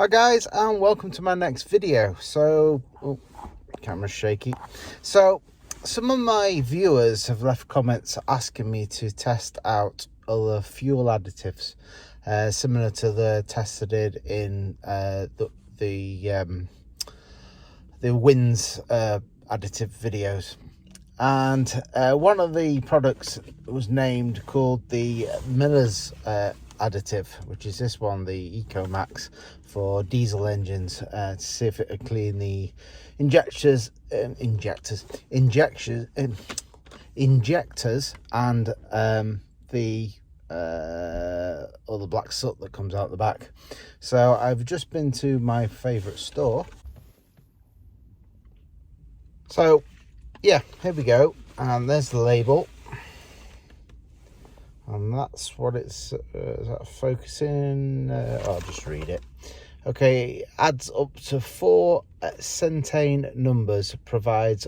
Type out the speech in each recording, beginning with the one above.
Hi guys, and welcome to my next video. So, camera's shaky. So, some of my viewers have left comments asking me to test out other fuel additives, similar to the tests I did in the Wynn's additive videos. And one of the products was named called the Millers additive, which is this one, the Ecomax, for diesel engines, to see if it would clean the injectors and the other black soot that comes out the back. So I've just been to my favorite store. So yeah, here we go, and there's the label, and that's what it's is that focusing? I'll just read it. Okay, adds up to 4 centane numbers, provides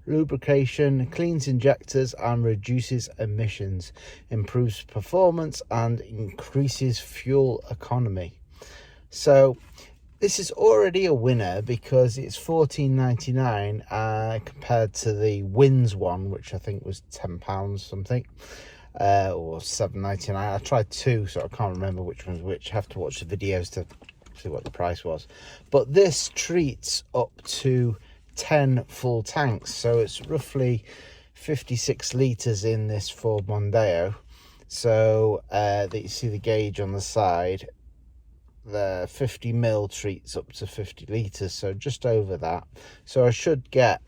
lubrication, cleans injectors and reduces emissions, improves performance and increases fuel economy. So this is already a winner because it's $14.99 compared to the Wynn's one, which I think was £10 something, or $7.99. I tried two, so I can't remember which one's which. I have to watch the videos to see what the price was. But this treats up to 10 full tanks, so it's roughly 56 litres in this Ford Mondeo. So that you see the gauge on the side. The 50ml treats up to 50 litres, so just over that. So I should get,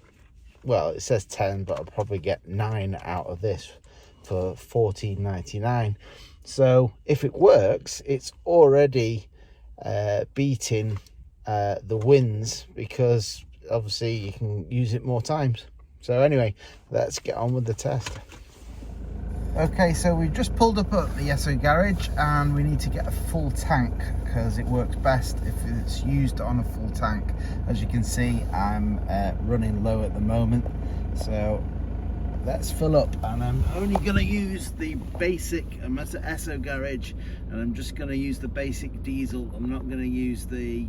well, it says 10, but I'll probably get 9 out of this for $14.99. So if it works, it's already beating the Wynn's, because obviously you can use it more times. So anyway, let's get on with the test. Okay, so we've just pulled up at the Esso garage and we need to get a full tank because it works best if it's used on a full tank. As you can see, I'm running low at the moment, so let's fill up. And I'm only going to use the basic, I'm at the Esso garage and I'm just going to use the basic diesel. I'm not going to use the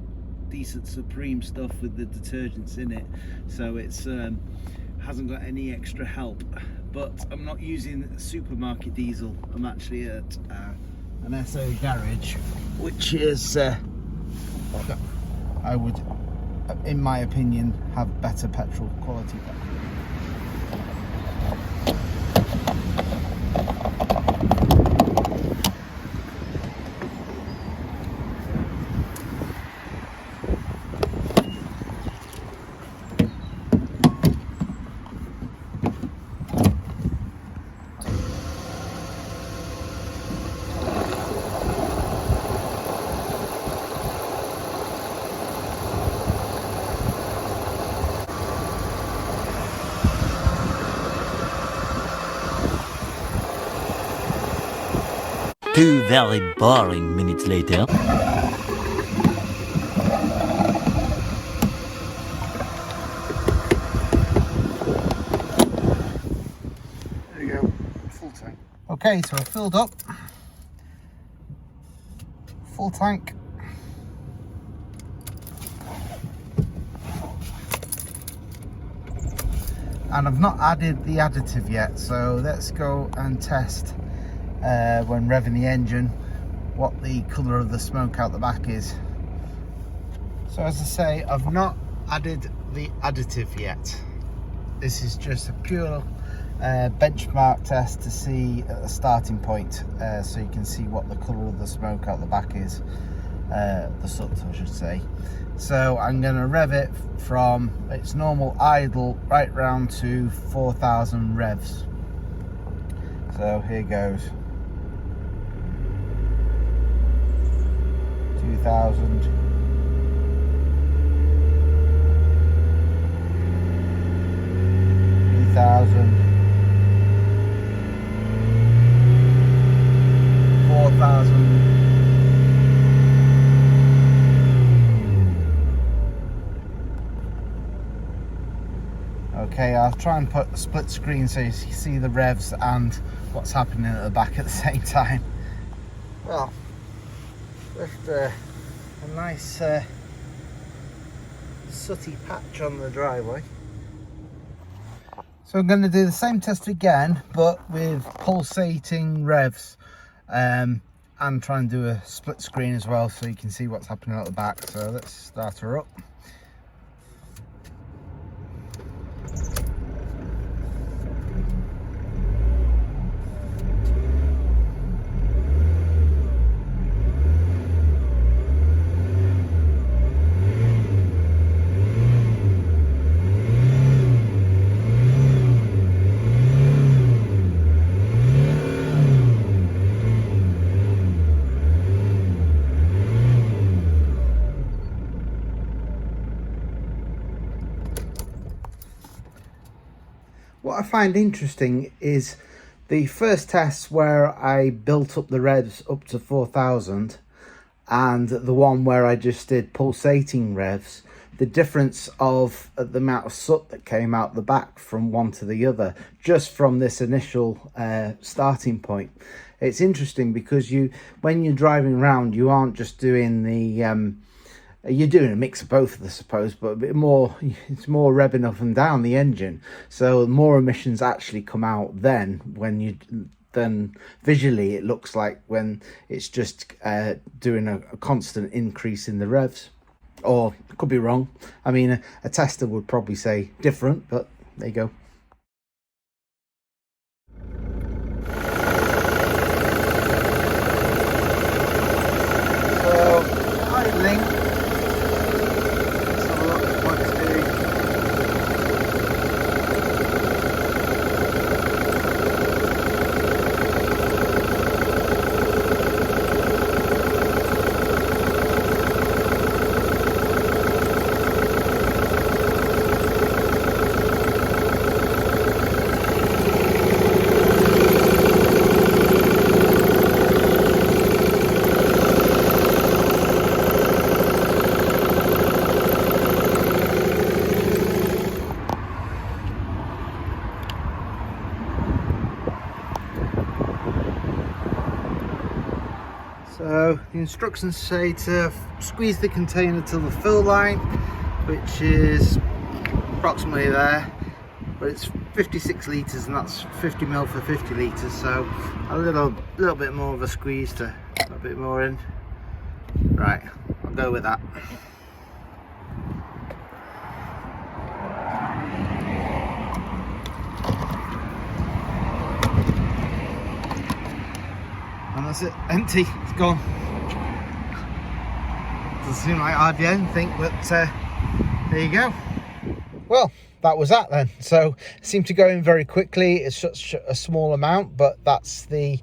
decent Supreme stuff with the detergents in it, so it's hasn't got any extra help. But I'm not using supermarket diesel. I'm actually at an Esso garage, which is I would, in my opinion, have better petrol quality. Two very boring minutes later. There you go, full tank. Okay, so I filled up, full tank. And I've not added the additive yet, so let's go and test when revving the engine what the colour of the smoke out the back is. So as I say, I've not added the additive yet. This is just a pure benchmark test to see at the starting point, so you can see what the colour of the smoke out the back is, the soot I should say. So I'm going to rev it from its normal idle right round to 4,000 revs. So here goes. 2,000, 3,000, 4,000. Okay, I'll try and put a split screen so you see the revs and what's happening at the back at the same time. Well, just a nice sooty patch on the driveway. So I'm going to do the same test again, but with pulsating revs, and try and do a split screen as well, so you can see what's happening at the back. So let's start her up. What I find interesting is the first test where I built up the revs up to 4,000 and the one where I just did pulsating revs, the difference of the amount of soot that came out the back from one to the other, just from this initial starting point. It's interesting because when you're driving around, you aren't just doing the you're doing a mix of both, I suppose, but a bit more, it's more revving up and down the engine, so more emissions actually come out then visually it looks like when it's just doing a constant increase in the revs. Or I could be wrong. I mean, a tester would probably say different, but there you go. So idling. So the instructions say to squeeze the container till the fill line, which is approximately there, but it's 56 litres and that's 50 ml for 50 litres, so a little bit more of a squeeze to a bit more in. Right, I'll go with that. And that's it, empty, it's gone. Doesn't seem like hardly anything, but there you go. Well, that was that then. So it seemed to go in very quickly. It's such a small amount, but that's the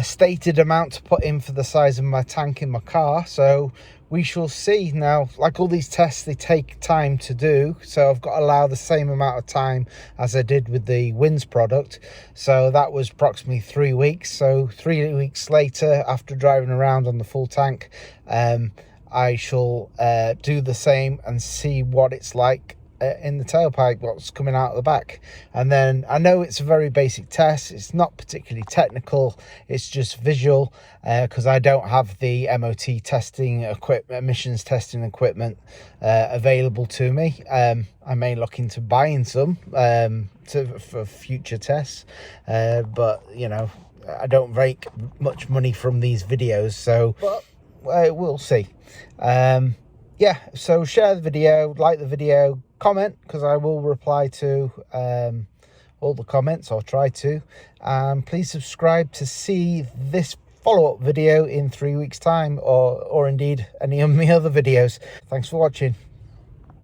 stated amount to put in for the size of my tank in my car. So we shall see. Now, like all these tests, they take time to do, so I've got to allow the same amount of time as I did with the Wynn's product. So that was approximately 3 weeks. So 3 weeks later, after driving around on the full tank, I shall do the same and see what it's like in the tailpipe, what's coming out of the back. And then I know it's a very basic test, it's not particularly technical, it's just visual, because I don't have the MOT testing equipment, emissions testing equipment available to me. I may look into buying some for future tests, but you know, I don't make much money from these videos, so but we'll see. Yeah, so share the video, like the video, comment, because I will reply to all the comments, or try to. Please subscribe to see this follow-up video in 3 weeks time, or indeed any of my other videos. Thanks for watching.